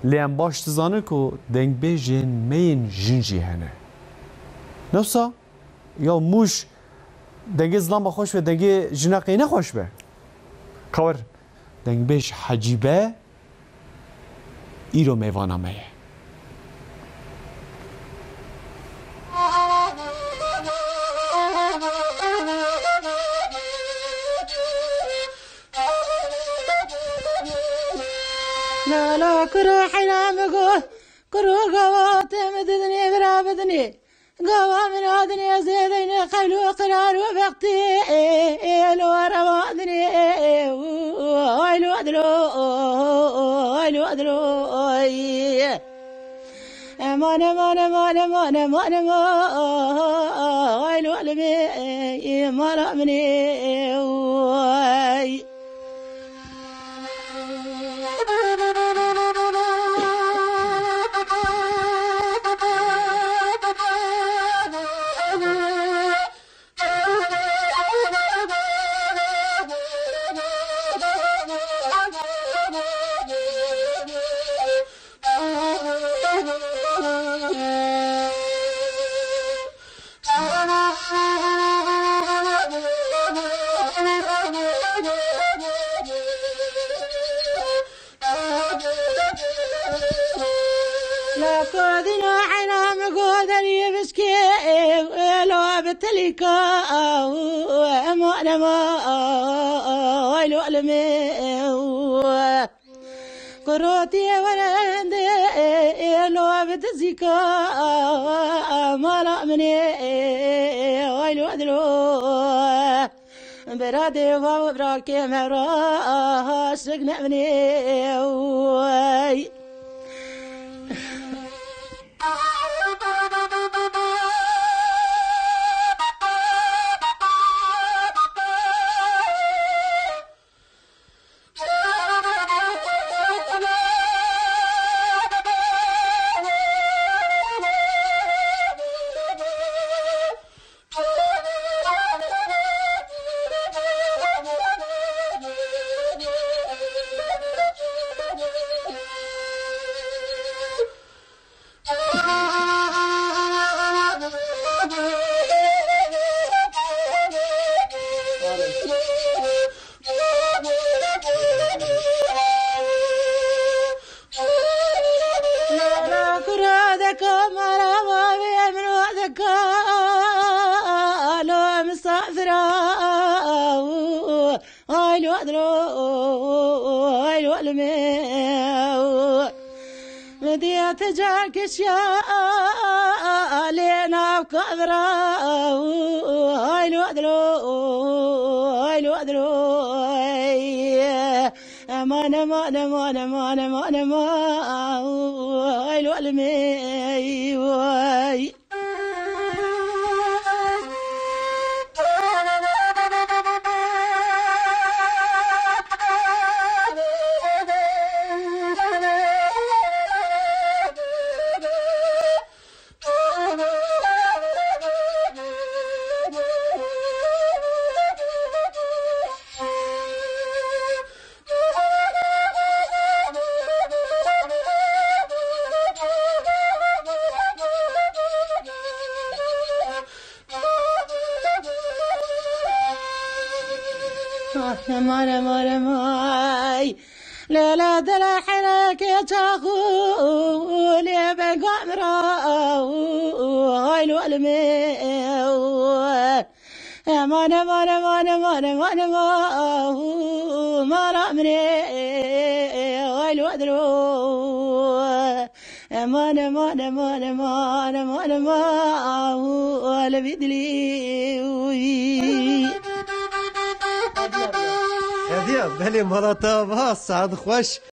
لیم باش تزانه که دنگ بیجن مین جنجی هنه نفسا یا موش دنگ زلام خوش به دنگ جنقی نخوش به کار دنگ بیش حجیبه ایرو میوانمه لا لا كرو حنا مقول كرو قوات مددني برابدني قوا من هادني زيدين خلو قرار وبقتي لو روادني ويلو ادلو ويلو ادلو امان امان امان امان امان امان ويلو علمي ما مني لا كودنا حنا مقودني بسكي لو بتليكا ما انا ما ويلو علمي كروتي ولندي لو بتزيكا ما لا مني ويلو ادلو برادي وبراكي مرا سجن مني ويلو ادلو ويلو علمي مديت جاك اشياء علينا بكبرة ويلو ادلو ويلو ادلو امان امان امان امان امان امان ويلو علمي مانا مانا ماي لا لا دلا حراك يا تاخو لي بقمرة هايلو علمي مانا مانا مانا مانا مانا ما رأمني هايلو أدلو مانا مانا مانا مانا مانا ما لبيدلي هذه بلي مراتب ها سعد خوش